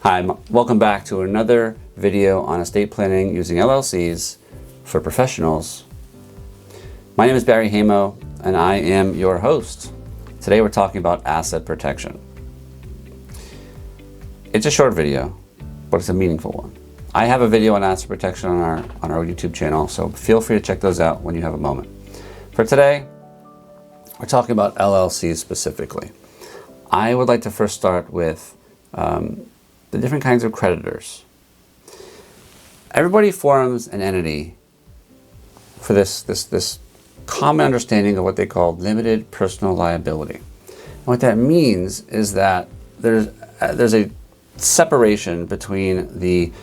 Hi, welcome back to another video on estate planning using LLCs for professionals. My name is Barry Haimo and I am your host. Today we're talking about asset protection. It's a short video, but it's a meaningful one. I have a video on asset protection on our YouTube channel, so feel free to check those out when you have a moment. For today, we're talking about LLCs specifically. I would like to first start with the different kinds of creditors. Everybody forms an entity for this common understanding of what they call limited personal liability. And what that means is that there's a separation between the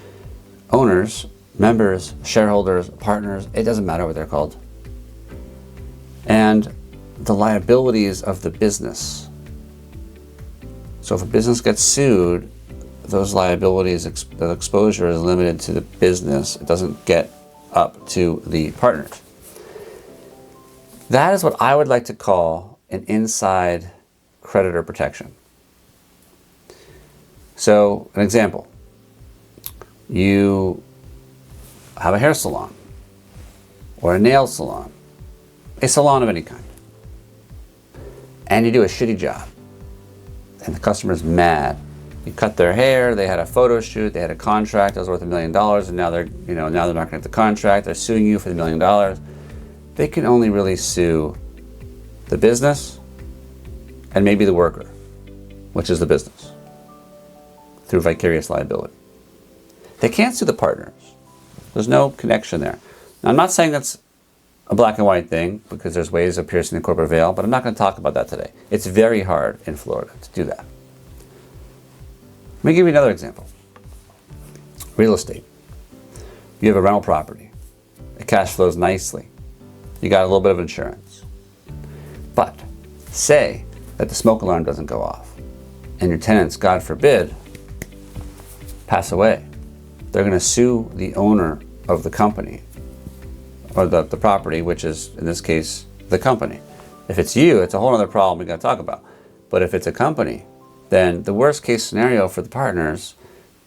owners, members, shareholders, partners, it doesn't matter what they're called, and the liabilities of the business. So if a business gets sued, those liabilities, the exposure is limited to the business. It doesn't get up to the partners. That is what I would like to call an inside creditor protection. So, an example. You have a hair salon or a nail salon, a salon of any kind, and you do a shitty job and the customer's mad. You cut their hair, they had a photo shoot, they had a contract that was worth $1 million, and now they're not going to get the contract, they're suing you for the $1 million. They can only really sue the business and maybe the worker, which is the business, through vicarious liability. They can't sue the partners. There's no connection there. Now, I'm not saying that's a black and white thing, because there's ways of piercing the corporate veil, but I'm not going to talk about that today. It's very hard in Florida to do that. Let me give you another example. Real estate. You have a rental property. It cash flows nicely. You got a little bit of insurance. But say that the smoke alarm doesn't go off and your tenants, God forbid, pass away. They're going to sue the owner of the company or the property, which is, in this case, the company. If it's you, it's a whole other problem we got to talk about. But if it's a company, then the worst case scenario for the partners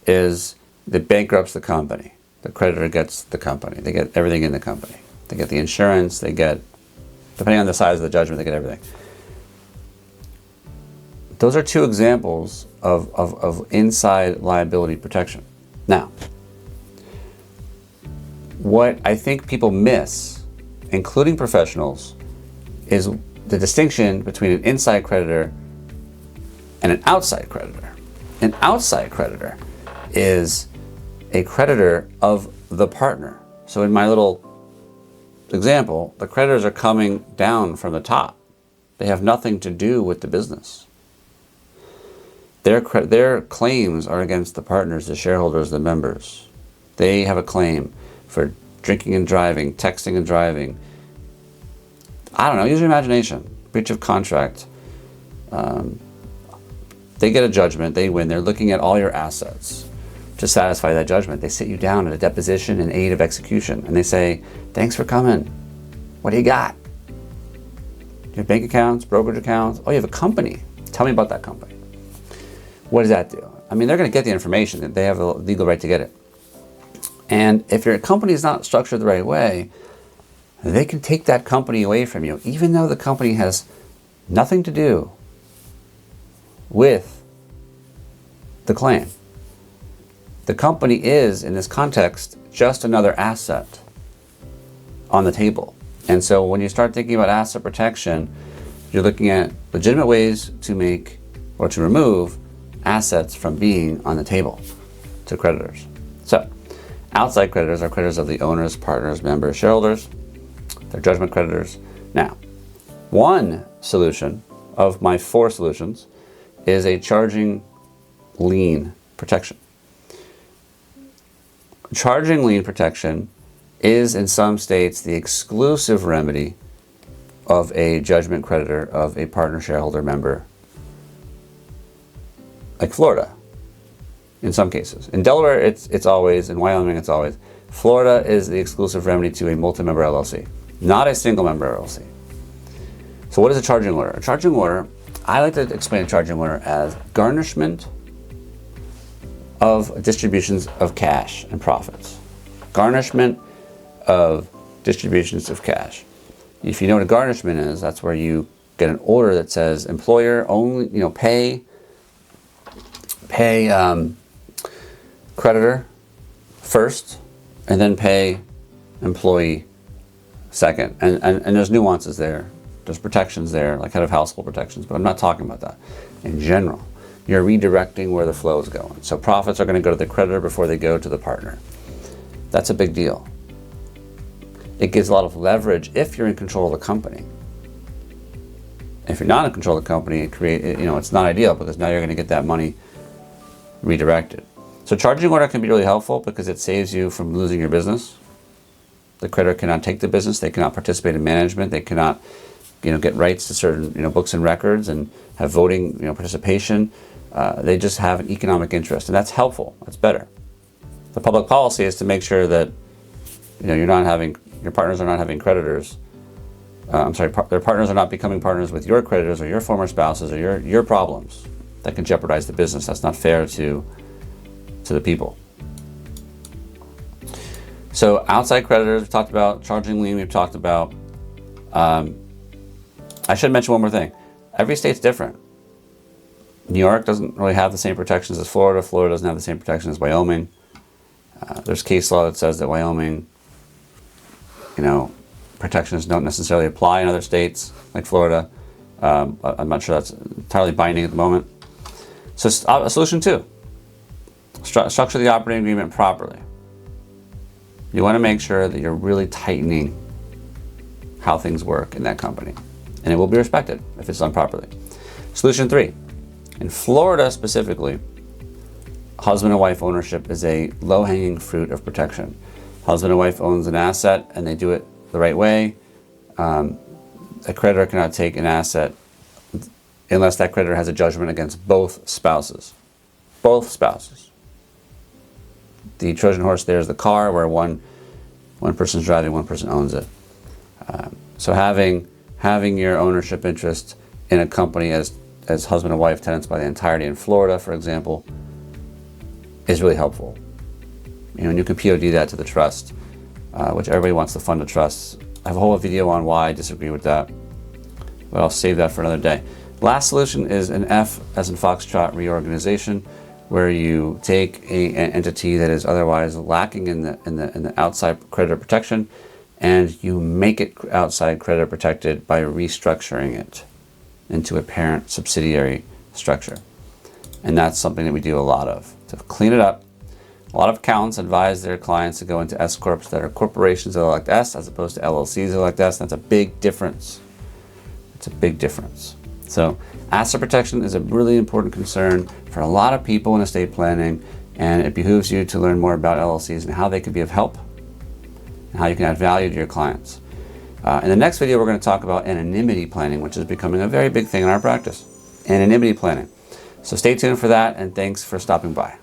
is that bankrupts the company. The creditor gets the company. They get everything in the company. They get the insurance, they get, depending on the size of the judgment, they get everything. Those are two examples of inside liability protection. Now, what I think people miss, including professionals, is the distinction between an inside creditor and an outside creditor. An outside creditor is a creditor of the partner. So in my little example, the creditors are coming down from the top. They have nothing to do with the business. Their claims are against the partners, the shareholders, the members. They have a claim for drinking and driving, texting and driving. I don't know, use your imagination. Breach of contract. They get a judgment, they win. They're looking at all your assets to satisfy that judgment. They sit you down at a deposition in aid of execution and they say, thanks for coming. What do you got? You have bank accounts, brokerage accounts? Oh, you have a company. Tell me about that company. What does that do? I mean, they're going to get the information. They have a legal right to get it. And if your company is not structured the right way, they can take that company away from you, even though the company has nothing to do with the claim. The company is, in this context, just another asset on the table. And so when you start thinking about asset protection, you're looking at legitimate ways to make or to remove assets from being on the table to creditors. So, outside creditors are creditors of the owners, partners, members, shareholders. They're judgment creditors. Now, one solution of my 4 solutions is a charging lien protection. Charging lien protection is, in some states, the exclusive remedy of a judgment creditor of a partner, shareholder, member, like Florida, in some cases. In Delaware, it's always, in Wyoming, it's always. Florida is the exclusive remedy to a multi-member LLC, not a single-member LLC. So what is a charging order? A charging order, I like to explain a charging order as garnishment of distributions of cash and profits. Garnishment of distributions of cash. If you know what a garnishment is, that's where you get an order that says employer only, pay creditor first, and then pay employee second. And there's nuances there. There's protections there, like head of household protections, but I'm not talking about that. In general, you're redirecting where the flow is going. So profits are going to go to the creditor before they go to the partner. That's a big deal. It gives a lot of leverage if you're in control of the company. If you're not in control of the company, it's not ideal, because now you're going to get that money redirected. So charging order can be really helpful because it saves you from losing your business. The creditor cannot take the business. They cannot participate in management. They cannot, get rights to certain, books and records and have voting, participation. They just have an economic interest, and that's helpful. That's better. The public policy is to make sure that, your partners are not having creditors. Their partners are not becoming partners with your creditors or your former spouses or your problems that can jeopardize the business. That's not fair to the people. So outside creditors, we've talked about. Charging lien, we've talked about. I should mention one more thing. Every state's different. New York doesn't really have the same protections as Florida. Florida doesn't have the same protections as Wyoming. There's case law that says that Wyoming, protections don't necessarily apply in other states like Florida. I'm not sure that's entirely binding at the moment. So solution 2, structure the operating agreement properly. You want to make sure that you're really tightening how things work in that company, and it will be respected if it's done properly. Solution 3, in Florida specifically, husband and wife ownership is a low-hanging fruit of protection. Husband and wife owns an asset and they do it the right way. A creditor cannot take an asset unless that creditor has a judgment against both spouses. Both spouses. The Trojan horse there is the car, where one person's driving, one person owns it. So having your ownership interest in a company as husband and wife tenants by the entirety in Florida, for example, is really helpful. And you can POD that to the trust, which everybody wants to fund a trust. I have a whole video on why I disagree with that, but I'll save that for another day. Last solution is an F as in Foxtrot reorganization, where you take an entity that is otherwise lacking in the outside creditor protection, and you make it outside creditor protected by restructuring it into a parent subsidiary structure. And that's something that we do a lot of, to clean it up. A lot of accountants advise their clients to go into S corps that are corporations that elect S, as opposed to LLCs that elect S. That's a big difference. It's a big difference. So asset protection is a really important concern for a lot of people in estate planning, and it behooves you to learn more about LLCs and how they can be of help and how you can add value to your clients. In the next video, we're going to talk about anonymity planning, which is becoming a very big thing in our practice. Anonymity planning. So stay tuned for that, and thanks for stopping by.